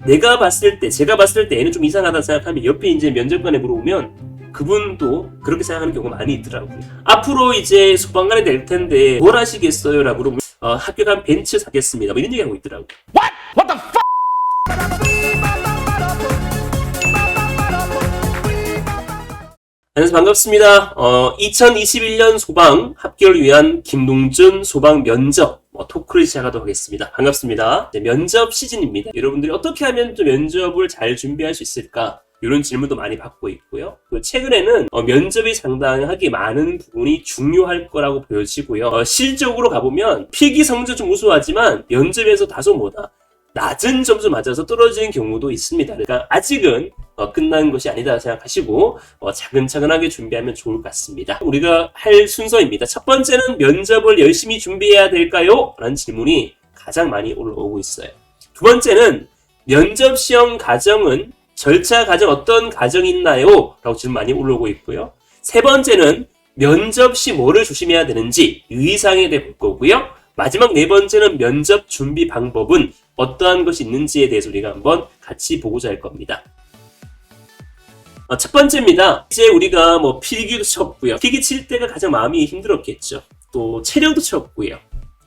제가 봤을 때 얘는 좀 이상하다 생각하면 옆에 이제 면접관에 물어보면 그분도 그렇게 생각하는 경우가 많이 있더라고요. 앞으로 이제 소방관이 될 텐데 뭘 하시겠어요? 라고 물어보면 합격한 벤츠 사겠습니다. 뭐 이런 얘기 하고 있더라고요. What the fuck? 안녕하세요. 반갑습니다. 2021년 소방 합격을 위한 김동준 소방 면접 토크를 시작하도록 하겠습니다. 반갑습니다. 면접 시즌입니다. 여러분들이 어떻게 하면 좀 면접을 잘 준비할 수 있을까? 이런 질문도 많이 받고 있고요. 최근에는 면접이 상당하게 많은 부분이 중요할 거라고 보여지고요. 실적으로 가보면 필기 성적 좀 우수하지만 면접에서 다소 낮은 점수 맞아서 떨어지는 경우도 있습니다. 그러니까 아직은 끝난 것이 아니다 생각하시고 차근차근하게 준비하면 좋을 것 같습니다. 우리가 할 순서입니다. 첫 번째는 면접을 열심히 준비해야 될까요? 라는 질문이 가장 많이 올라오고 있어요. 두 번째는 면접 시험 과정은 절차 과정 어떤 과정이 있나요? 라고 질문 많이 올라오고 있고요. 세 번째는 면접 시 뭐를 조심해야 되는지 유의사항에 대해 볼 거고요. 마지막 네 번째는 면접 준비 방법은 어떠한 것이 있는지에 대해서 우리가 한번 같이 보고자 할 겁니다. 첫 번째입니다. 이제 우리가 필기도 쳤고요. 필기 칠 때가 가장 마음이 힘들었겠죠. 또 체력도 쳤고요.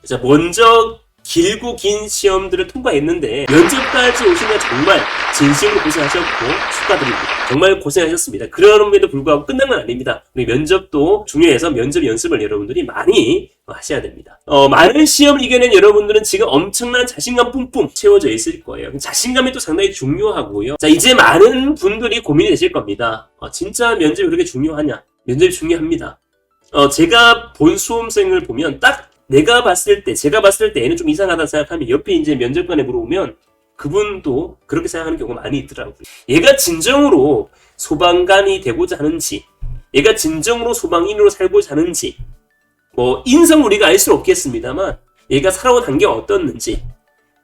자, 먼저 길고 긴 시험들을 통과했는데 면접까지 오시면 정말 진심으로 고생하셨고 축하드립니다. 정말 고생하셨습니다. 그럼에도 불구하고 끝난 건 아닙니다. 우리 면접도 중요해서 면접 연습을 여러분들이 많이 하셔야 됩니다. 많은 시험을 이겨낸 여러분들은 지금 엄청난 자신감 뿜뿜 채워져 있을 거예요. 자신감이 또 상당히 중요하고요. 자, 이제 많은 분들이 고민이 되실 겁니다. 진짜 면접이 그렇게 중요하냐? 면접이 중요합니다. 제가 본 수험생을 보면 딱 제가 봤을 때 얘는 좀 이상하다 생각하면 옆에 이제 면접관에 물어보면 그분도 그렇게 생각하는 경우가 많이 있더라고요. 얘가 진정으로 소방관이 되고자 하는지, 얘가 진정으로 소방인으로 살고자 하는지, 인성 우리가 알 수는 없겠습니다만 얘가 살아온 환경이 어떻는지,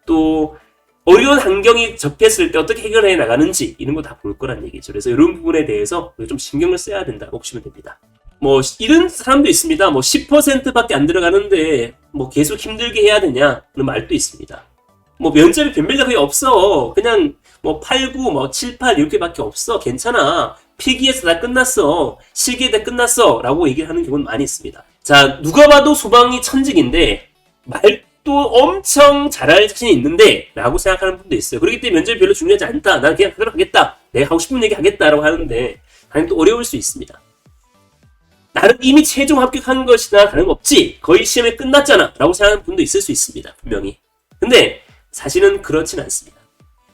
또 어려운 환경이 접했을 때 어떻게 해결해 나가는지 이런 거 다 볼 거란 얘기죠. 그래서 이런 부분에 대해서 좀 신경을 써야 된다고 보시면 됩니다. 이런 사람도 있습니다. 10%밖에 안 들어가는데 계속 힘들게 해야 되냐 그런 말도 있습니다. 면접에 변별가 거의 없어. 그냥 8, 9, 7, 8 이렇게밖에 없어. 괜찮아. 필기에서 다 끝났어. 실기에 다 끝났어. 라고 얘기를 하는 경우는 많이 있습니다. 자, 누가 봐도 소방이 천직인데 말도 엄청 잘할 자신이 있는데 라고 생각하는 분도 있어요. 그렇기 때문에 면접이 별로 중요하지 않다. 난 그냥 그대로 하겠다. 내가 하고 싶은 얘기 하겠다 라고 하는데 당연히 또 어려울 수 있습니다. 나는 이미 최종 합격한 것이나 다름없지. 거의 시험이 끝났잖아. 라고 생각하는 분도 있을 수 있습니다. 분명히. 근데 사실은 그렇진 않습니다.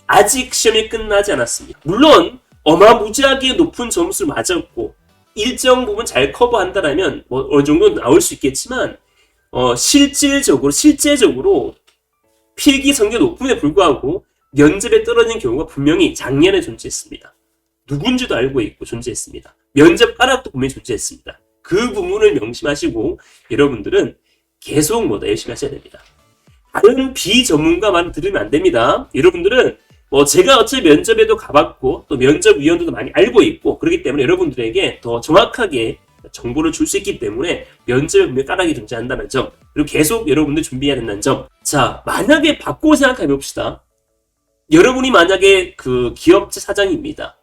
아직 시험이 끝나지 않았습니다. 물론 어마무지하게 높은 점수를 맞았고 일정 부분 잘 커버한다라면 어느 정도 나올 수 있겠지만 실제적으로 필기 성적이 높음에 불구하고 면접에 떨어진 경우가 분명히 작년에 존재했습니다. 누군지도 알고 있고 존재했습니다. 면접 까락도 분명히 존재했습니다. 그 부분을 명심하시고 여러분들은 계속 열심히 하셔야 됩니다. 다른 비전문가 말 들으면 안 됩니다. 여러분들은 제가 어차피 면접에도 가봤고 또 면접위원들도 많이 알고 있고 그렇기 때문에 여러분들에게 더 정확하게 정보를 줄 수 있기 때문에 면접에 분명히 까락이 존재한다는 점, 그리고 계속 여러분들 준비해야 된다는 점. 자, 만약에 바꾸고 생각해 봅시다. 여러분이 만약에 그 기업체 사장입니다.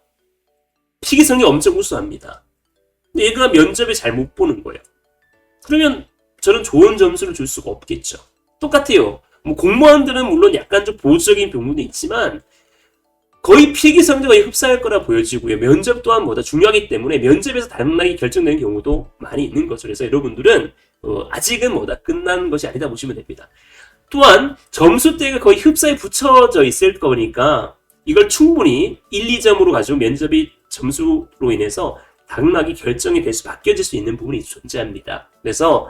필기성이 엄청 우수합니다. 근데 얘가 면접에 잘 못 보는 거예요. 그러면 저는 좋은 점수를 줄 수가 없겠죠. 똑같아요. 공무원들은 물론 약간 좀 보수적인 부분도 있지만 거의 필기 성적이 흡사할 거라 보여지고요. 면접 또한 중요하기 때문에 면접에서 당락이 결정되는 경우도 많이 있는 거죠. 그래서 여러분들은 아직은 끝난 것이 아니다 보시면 됩니다. 또한 점수대가 거의 흡사에 붙여져 있을 거니까 이걸 충분히 1, 2점으로 가지고 면접이 점수로 인해서 당락이 결정이 될 수 바뀌어질 수 있는 부분이 존재합니다. 그래서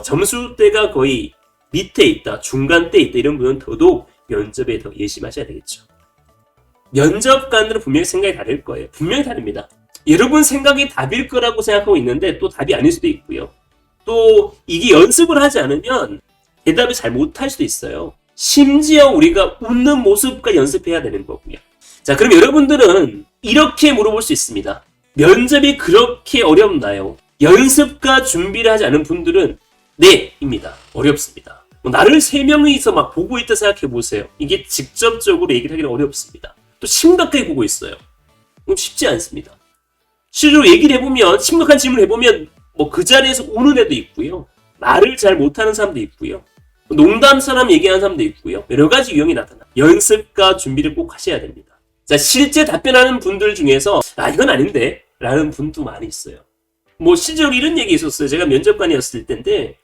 점수대가 거의 밑에 있다, 중간대에 있다 이런 분은 더더욱 면접에 더 예심하셔야 되겠죠. 면접관들은 분명히 생각이 다를 거예요. 분명히 다릅니다. 여러분 생각이 답일 거라고 생각하고 있는데 또 답이 아닐 수도 있고요. 또 이게 연습을 하지 않으면 대답을 잘 못할 수도 있어요. 심지어 우리가 웃는 모습까지 연습해야 되는 거고요. 자, 그럼 여러분들은 이렇게 물어볼 수 있습니다. 면접이 그렇게 어렵나요? 연습과 준비를 하지 않은 분들은 네! 입니다. 어렵습니다. 나를 3명이서 막 보고 있다 생각해 보세요. 이게 직접적으로 얘기를 하기는 어렵습니다. 또 심각하게 보고 있어요. 쉽지 않습니다. 실제로 얘기를 해보면, 심각한 질문을 해보면 뭐 그 자리에서 우는 애도 있고요. 말을 잘 못하는 사람도 있고요. 농담처럼 얘기하는 사람도 있고요. 여러 가지 유형이 나타나. 연습과 준비를 꼭 하셔야 됩니다. 자, 실제 답변하는 분들 중에서 이건 아닌데 라는 분도 많이 있어요. 뭐 실제로 이런 얘기 있었어요. 제가 면접관이었을 때인데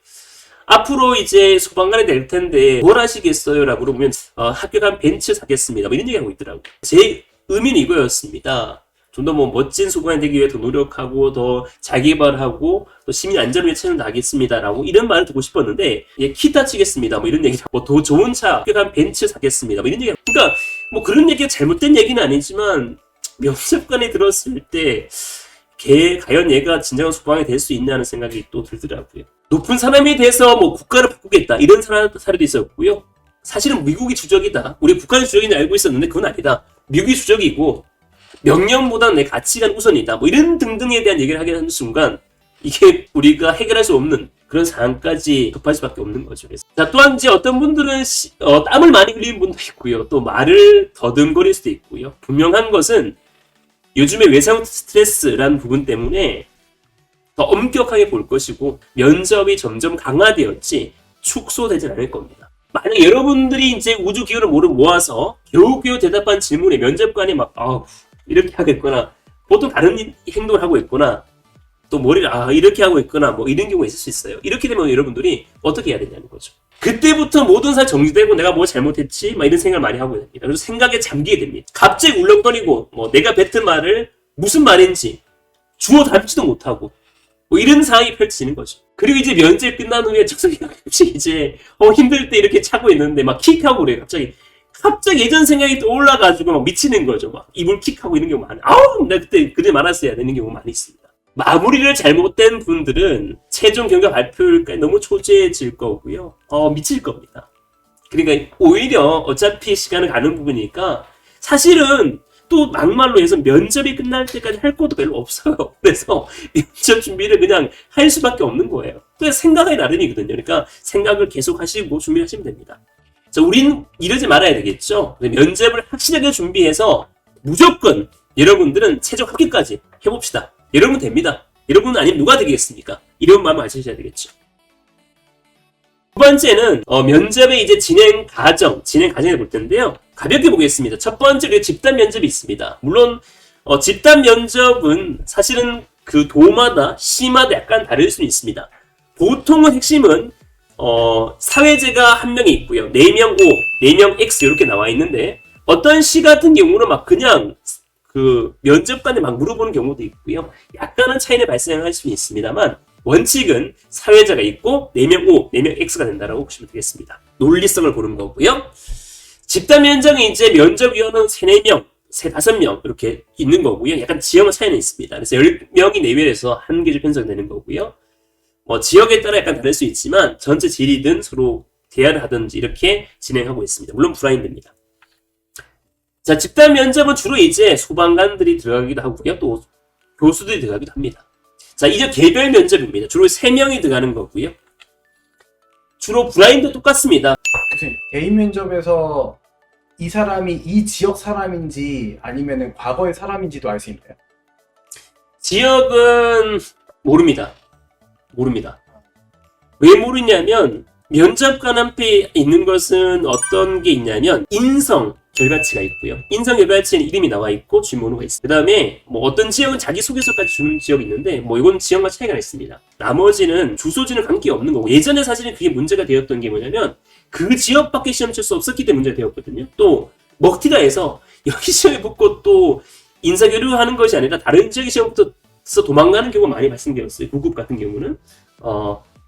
앞으로 이제 소방관이 될 텐데 뭘 하시겠어요? 라고 물어보면 합격한 벤츠 사겠습니다. 뭐 이런 얘기하고 있더라고요. 제 의미는 이거였습니다. 좀 더 뭐 멋진 소방관이 되기 위해 더 노력하고 더 자기개발하고 또 시민 안전을 위해 최선을 다하겠습니다라고 이런 말을 듣고 싶었는데 키 다치겠습니다. 뭐 이런 얘기, 뭐 더 좋은 차, 합격한 벤츠 사겠습니다. 뭐 이런 얘기. 그러니까 뭐 그런 얘기가 잘못된 얘기는 아니지만 면접관이 들었을 때 과연 얘가 진정한 소방관이 될 수 있냐는 생각이 또 들더라고요. 높은 사람이 돼서 뭐 국가를 바꾸겠다 이런 사례도 있었고요. 사실은 미국이 주적이다. 우리 북한이 주적인지 알고 있었는데 그건 아니다. 미국이 주적이고 명령보다는 내 가치가 우선이다. 뭐 이런 등등에 대한 얘기를 하게 하는 순간 이게 우리가 해결할 수 없는 그런 상황까지 급할 수밖에 없는 거죠. 그래서. 자, 또한 이제 어떤 분들은 땀을 많이 흘리는 분도 있고요. 또 말을 더듬거릴 수도 있고요. 분명한 것은 요즘에 외상 스트레스라는 부분 때문에 더 엄격하게 볼 것이고 면접이 점점 강화되었지 축소되진 않을 겁니다. 만약 여러분들이 이제 우주 기호를 모아서 겨우겨우 대답한 질문에 면접관이 막 이렇게 하겠거나 보통 다른 행동을 하고 있거나 또 머리를 이렇게 하고 있거나 뭐 이런 경우가 있을 수 있어요. 이렇게 되면 여러분들이 어떻게 해야 되냐는 거죠. 그때부터 모든 사람이 정지되고 내가 뭐 잘못했지 막 이런 생각을 많이 하고 됩니다. 그래서 생각에 잠기게 됩니다. 갑자기 울렁거리고 뭐 내가 뱉은 말을 무슨 말인지 주워 담지도 못하고 뭐 이런 상황이 펼쳐지는 거죠. 그리고 이제 면접 끝난 후에 적성이 가끔씩 이제 힘들 때 이렇게 차고 있는데 막 킥하고 그래요. 갑자기 예전 생각이 떠올라가지고 막 미치는 거죠. 막 입을 킥하고 이런 경우 많아요. 나 그때 그래 말았어야 되는 경우 많이 있습니다. 마무리를 잘못된 분들은 최종 경과 발표일까지 너무 초조해질 거고요. 미칠 겁니다. 그러니까 오히려 어차피 시간을 가는 부분이니까 사실은 또 막말로 해서 면접이 끝날 때까지 할 것도 별로 없어요. 그래서 면접 준비를 그냥 할 수밖에 없는 거예요. 그래서 생각의 나름이거든요. 그러니까 생각을 계속 하시고 준비하시면 됩니다. 자, 우린 이러지 말아야 되겠죠. 면접을 확실하게 준비해서 무조건 여러분들은 최종 합격까지 해봅시다. 여러분 됩니다. 여러분 아니면 누가 되겠습니까? 이런 마음을 가지셔야 되겠죠. 두 번째는 면접의 이제 진행 과정을 볼 텐데요. 가볍게 보겠습니다. 첫 번째 집단 면접이 있습니다. 물론 집단 면접은 사실은 그 도마다 시마다 약간 다를 수는 있습니다. 보통은 핵심은 사회자가 한 명이 있고요. 4명 O, 4명 X 이렇게 나와 있는데 어떤 시 같은 경우는 막 그냥 그 면접관에 막 물어보는 경우도 있고요. 약간은 차이는 발생할 수는 있습니다만 원칙은 사회자가 있고 4명 O, 4명 X가 된다라고 보시면 되겠습니다. 논리성을 보는 거고요. 집단 면접은 이제 면접위원은 3-4명, 3-5명 이렇게 있는 거고요. 약간 지역은 차이는 있습니다. 그래서 10명이 내외에서 한 개조 편성되는 거고요. 지역에 따라 약간 다를 수 있지만 전체 질이든 서로 대화를 하든지 이렇게 진행하고 있습니다. 물론 블라인드입니다. 자, 집단 면접은 주로 이제 소방관들이 들어가기도 하고요. 또 교수들이 들어가기도 합니다. 자, 이제 개별 면접입니다. 주로 3명이 들어가는 거고요. 주로 블라인드 똑같습니다. 선생님, 개인 면접에서 이 사람이 이 지역 사람인지 아니면 과거의 사람인지도 알 수 있나요? 지역은 모릅니다. 왜 모르냐면 면접관 앞에 있는 것은 어떤 게 있냐면 인성 결과치가 있고요. 인성 결과치에는 이름이 나와 있고 주민번호가 있습니다. 그 다음에 뭐 어떤 지역은 자기소개서까지 주는 지역이 있는데 뭐 이건 지역과 차이가 있습니다. 나머지는 주소지는 관계가 없는 거고 예전에 사실은 그게 문제가 되었던 게 뭐냐면 그 지역밖에 시험 칠 수 없었기 때문에 문제가 되었거든요. 또 먹튀가 해서 여기 시험에 붙고 또 인사교류하는 것이 아니라 다른 지역의 시험부터 도망가는 경우가 많이 발생되었어요. 9급 같은 경우는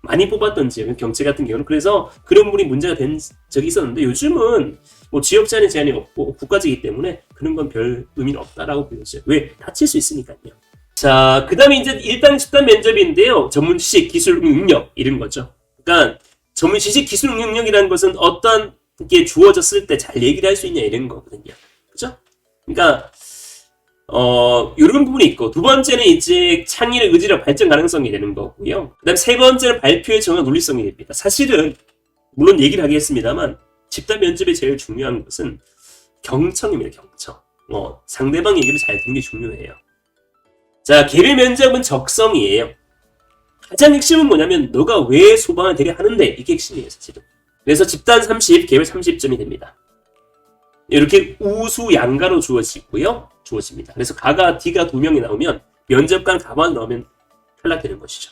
많이 뽑았던 지역은 경제 같은 경우는 그래서 그런 부분이 문제가 된 적이 있었는데 요즘은 뭐 지역제한의 제한이 없고 국가제이기 때문에 그런 건 별 의미는 없다라고 보여져요. 왜? 다칠 수 있으니까요. 자, 그 다음에 이제 일단 집단 면접인데요. 전문 지식, 기술, 능력 이런 거죠. 그러니까 전문 지식, 기술, 능력이라는 것은 어떤 게 주어졌을 때 잘 얘기를 할 수 있냐 이런 거거든요. 그죠? 그러니까 이런 부분이 있고 두 번째는 이제 창의력, 의지력, 발전 가능성이 되는 거고요. 그 다음 세 번째는 발표의 정확 논리성이 됩니다. 사실은 물론 얘기를 하겠습니다만 집단 면접에 제일 중요한 것은 경청입니다. 경청. 상대방 얘기를 잘 듣는 게 중요해요. 자, 개별 면접은 적성이에요. 가장 핵심은 뭐냐면 너가 왜 소방을 되게 하는데 이게 핵심이에요. 사실은. 그래서 집단 30, 개별 30점이 됩니다. 이렇게 우수양가로 주어집니다. 그래서 가가 D가 2명이 나오면 면접관 가만 넣으면 탈락되는 것이죠.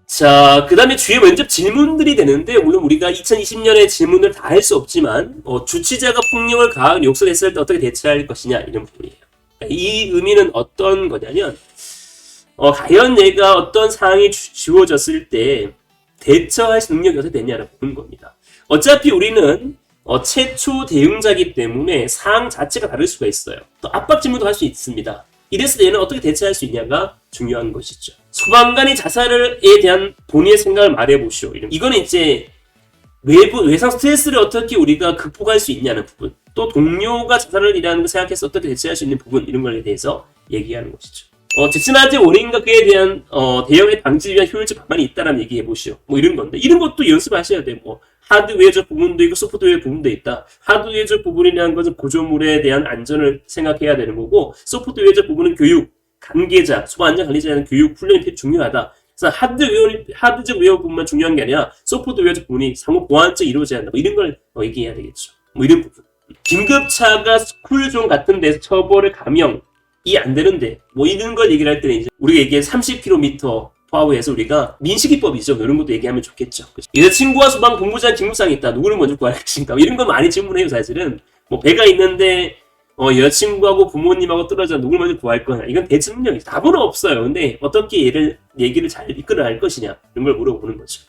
자, 그 다음에 주요 면접 질문들이 되는데, 물론 우리가 2020년에 질문을 다 할 수 없지만, 주치자가 폭력을 가하거나 욕설했을 때 어떻게 대처할 것이냐, 이런 부분이에요. 이 의미는 어떤 거냐면, 과연 얘가 어떤 상황이 주어졌을 때 대처할 능력이 어떻게 되냐를 보는 겁니다. 어차피 우리는 최초 대응자이기 때문에 상황 자체가 다를 수가 있어요. 또 압박 질문도 할 수 있습니다. 이랬을 때 얘는 어떻게 대처할 수 있냐가 중요한 것이죠. 소방관이 자살에 대한 본인의 생각을 말해보시오. 이거는 이제 외상 스트레스를 어떻게 우리가 극복할 수 있냐는 부분, 또 동료가 자살을 일하는 걸 생각해서 어떻게 대처할 수 있는 부분, 이런 것에 대해서 얘기하는 것이죠. 직진하지 원인과 그에 대한 대응의 방지 위한 효율적 방안이 있다라는 얘기해 보시오. 뭐 이런 건데, 이런 것도 연습하셔야 돼요. 뭐 하드웨어적 부분도 있고 소프트웨어 부분도 있다. 하드웨어적 부분이라는 것은 구조물에 대한 안전을 생각해야 되는 거고, 소프트웨어적 부분은 교육, 관계자, 소방 안전 관리자에 대한 교육 훈련이 되게 중요하다. 그래서 하드적 웨어 부분만 중요한 게 아니라 소프트웨어적 부분이 상호 보완적 이루어져야 한다. 뭐 이런 걸 얘기해야 되겠죠. 뭐 이런 부분. 긴급차가 스쿨존 같은 데서 처벌을 감형이 안 되는데, 뭐 이런 걸 얘기를 할 때는 이제 우리가 얘기한 30km 파워에서 우리가 민식이법이죠. 이런 것도 얘기하면 좋겠죠. 여자친구와 소방 본부장 직무상이 있다. 누구를 먼저 구할 것인가? 이런 거 많이 질문해요, 사실은. 뭐 배가 있는데 여자친구하고 부모님하고 떨어져 누굴 먼저 구할 거냐? 이건 대질문형이죠. 답은 없어요. 근데 어떻게 얘기를 잘 이끌어갈 것이냐? 이런 걸 물어보는 거죠.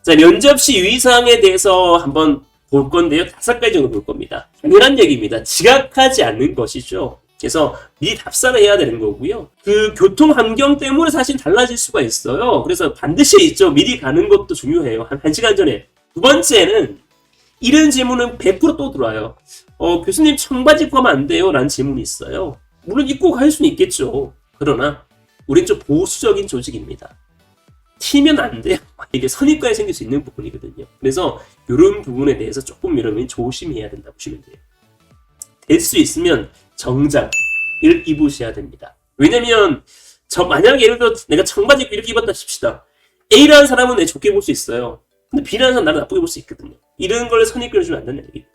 자, 면접 시 유의사항에 대해서 한번 볼 건데요. 5가지 정도 볼 겁니다. 당연한 얘기입니다. 지각하지 않는 것이죠. 그래서 미리 답사를 해야 되는 거고요. 그 교통 환경 때문에 사실 달라질 수가 있어요. 그래서 반드시 있죠. 미리 가는 것도 중요해요. 한 1시간 전에. 두 번째는 이런 질문은 100% 또 들어와요. 교수님 청바지 입고 가면 안 돼요? 라는 질문이 있어요. 물론 입고 갈 수는 있겠죠. 그러나 우린 좀 보수적인 조직입니다. 튀면 안 돼요. 이게 선입관이 생길 수 있는 부분이거든요. 그래서 이런 부분에 대해서 조금 여러분이 조심해야 된다고 보시면 돼요. 될 수 있으면 정장을 입으셔야 됩니다. 왜냐면 만약에 예를 들어 내가 청바지 입고 이렇게 입었다 칩시다. A라는 사람은 내 좋게 볼 수 있어요. 근데 B라는 사람은 나를 나쁘게 볼 수 있거든요. 이런 걸 선입견을 안 된다는 얘기입니다.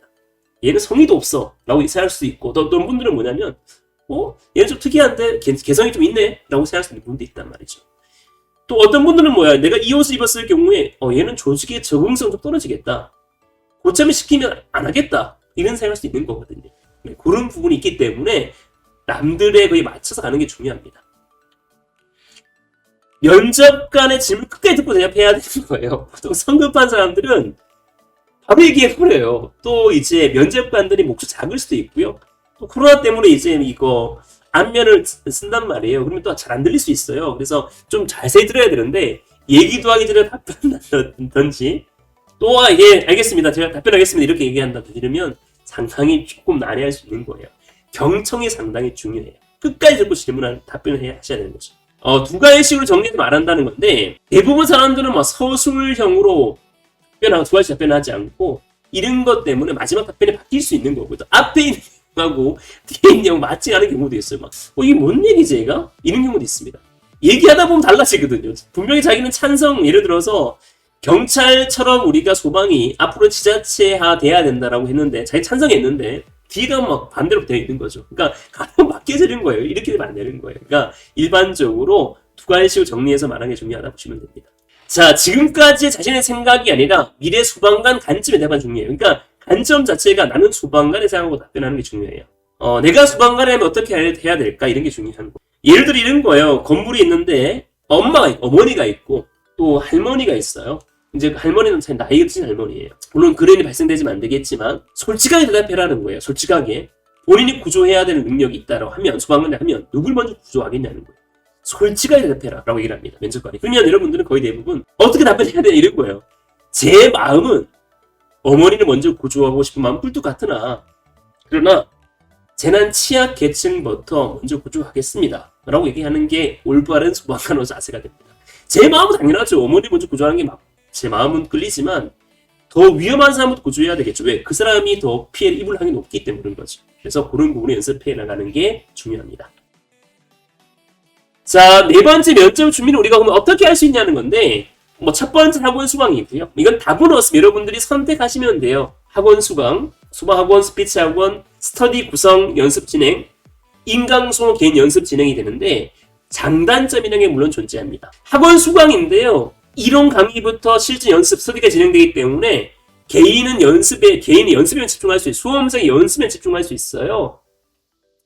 얘는 성의도 없어 라고 생각할 수도 있고, 또 어떤 분들은 뭐냐면 얘는 좀 특이한데 개성이 좀 있네 라고 생각할 수 있는 분도 있단 말이죠. 또 어떤 분들은 내가 이 옷을 입었을 경우에 얘는 조직의 적응성 좀 떨어지겠다, 고참을 시키면 안 하겠다, 이런 생각할 수 있는 거거든요. 그런 부분이 있기 때문에 남들에 거의 맞춰서 가는 게 중요합니다. 면접관의 질문 끝까지 듣고 대답해야 되는 거예요. 보통 성급한 사람들은 바로 얘기해버려요. 또 이제 면접관들이 목소리 작을 수도 있고요. 또 코로나 때문에 이제 이거 안면을 쓴단 말이에요. 그러면 또 잘 안 들릴 수 있어요. 그래서 좀 자세히 들어야 되는데 얘기도 하기 전에 답변한다든지, 또 예 알겠습니다, 제가 답변하겠습니다, 이렇게 얘기한다든지 이러면 상당히 조금 난해할 수 있는 거예요. 경청이 상당히 중요해요. 끝까지 듣고 답변을 하셔야 되는 거죠. 2가지식으로 정리해서 말한다는 건데, 대부분 사람들은 서술형으로 답변하고 2가지 답변하지 않고, 이런 것 때문에 마지막 답변이 바뀔 수 있는 거고, 또 앞에 있는 하고 뒤에 있는 경우 맞지 않은 경우도 있어요. 이게 뭔 얘기지 얘가? 이런 경우도 있습니다. 얘기하다 보면 달라지거든요. 분명히 자기는 찬성, 예를 들어서 경찰처럼 우리가 소방이 앞으로 지자체화 돼야 된다라고 했는데 자기 찬성했는데 뒤가 반대로 되어 있는 거죠. 그러니까 가끔 바뀌어지는 거예요. 이렇게 되면 안 되는 거예요. 그러니까 일반적으로 2가지식으로 정리해서 말하는 게 중요하다고 보시면 됩니다. 자, 지금까지 자신의 생각이 아니라 미래 소방관 관점에 대한 중요해요. 그러니까 관점 자체가 나는 소방관의 생각하고 답변하는 게 중요해요. 내가 소방관이라면 어떻게 해야 될까? 이런 게 중요한 거. 예를 들어 이런 거예요. 건물이 있는데 어머니가 있고 또 할머니가 있어요. 이제 할머니는 참 나이가 드신 할머니예요. 물론 그런 일이 발생되지면 안 되겠지만 솔직하게 대답해라는 거예요. 솔직하게. 본인이 구조해야 되는 능력이 있다고 하면, 소방관이 하면 누굴 먼저 구조하겠냐는 거예요. 솔직하게 대답해라 라고 얘기를 합니다. 면접관이. 그러면 여러분들은 거의 대부분 어떻게 답변해야 되냐 이런 거예요. 제 마음은 어머니를 먼저 구조하고 싶은 마음 꿀뚝 같으나, 그러나 재난 취약 계층부터 먼저 구조하겠습니다 라고 얘기하는 게 올바른 소방관으로 자세가 됩니다. 제 마음은 당연하죠. 어머니 먼저 구조하는 게 제 마음은 끌리지만 더 위험한 사람부터 구조해야 되겠죠. 왜? 그 사람이 더 피해를 입을 확률이 높기 때문에 그런 거죠. 그래서 그런 부분을 연습해 나가는 게 중요합니다. 자, 네 번째 면접 준비는 우리가 그러면 어떻게 할 수 있냐는 건데, 뭐 첫 번째 학원 수강이고요. 이건 답은 없으면 여러분들이 선택하시면 돼요. 학원 수강, 수방학원, 스피치 학원, 스터디 구성 연습 진행, 인강소 개인 연습 진행이 되는데 장단점이라는 게 물론 존재합니다. 학원 수강인데요. 이론 강의부터 실제 연습, 스터디가 진행되기 때문에 개인의 연습에 집중할 수 있어요. 수험생의 연습에 집중할 수 있어요.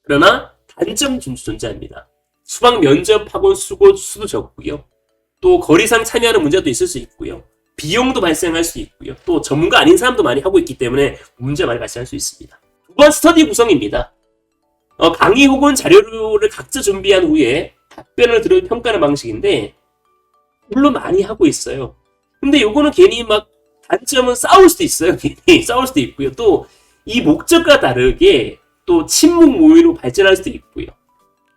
그러나 단점은 존재합니다. 수강 면접 학원 수도 적고요. 또 거리상 참여하는 문제도 있을 수 있고요. 비용도 발생할 수 있고요. 또 전문가 아닌 사람도 많이 하고 있기 때문에 문제가 많이 발생할 수 있습니다. 두 번 스터디 구성입니다. 강의 혹은 자료를 각자 준비한 후에 답변을 들어 평가하는 방식인데 물론 많이 하고 있어요. 근데 요거는 괜히 막 단점은 싸울 수도 있어요. 괜히 싸울 수도 있고요. 또 이 목적과 다르게 또 친목 모의로 발전할 수도 있고요.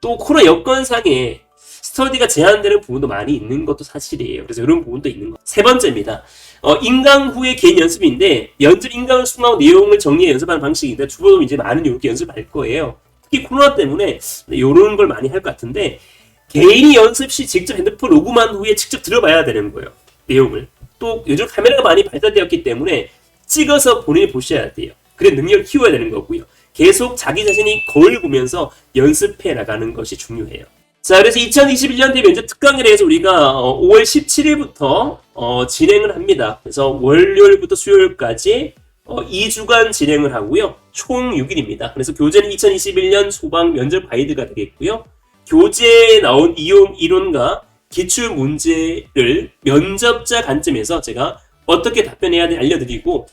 또 코로나 여건상에 스터디가 제한되는 부분도 많이 있는 것도 사실이에요. 그래서 이런 부분도 있는 것. 세 번째입니다. 인강 후의 개인 연습인데 면접 인강을 수강하고 내용을 정리해 연습하는 방식인데 주로 이제 많은 이렇게 연습할 거예요. 특히 코로나 때문에 이런 걸 많이 할 것 같은데 개인이 연습 시 직접 핸드폰 녹음한 후에 직접 들어봐야 되는 거예요. 내용을. 또 요즘 카메라가 많이 발달되었기 때문에 찍어서 본인이 보셔야 돼요. 그래 능력을 키워야 되는 거고요. 계속 자기 자신이 거울 보면서 연습해 나가는 것이 중요해요. 자, 그래서 2021년대 면접 특강에 대해서 우리가 5월 17일부터 진행을 합니다. 그래서 월요일부터 수요일까지 2주간 진행을 하고요. 총 6일입니다. 그래서 교재는 2021년 소방 면접 가이드가 되겠고요. 교재에 나온 이론과 기출 문제를 면접자 관점에서 제가 어떻게 답변해야 되는지 알려드리고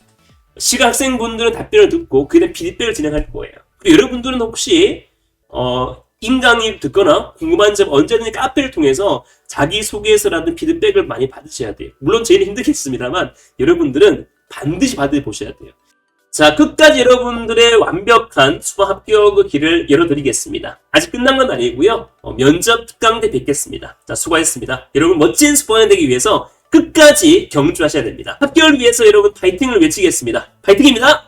시각 학생분들은 답변을 듣고 그에 대한 피드백을 진행할 거예요. 그리고 여러분들은 혹시 인강의 듣거나 궁금한 점 언제든지 카페를 통해서 자기소개서라든 피드백을 많이 받으셔야 돼요. 물론 저희는 힘들겠습니다만 여러분들은 반드시 받아보셔야 돼요. 자, 끝까지 여러분들의 완벽한 수강 합격의 길을 열어드리겠습니다. 아직 끝난 건 아니고요. 면접 특강 때 뵙겠습니다. 자, 수고하셨습니다. 여러분 멋진 수강이 되기 위해서 끝까지 경주하셔야 됩니다. 합격을 위해서 여러분 파이팅을 외치겠습니다. 파이팅입니다.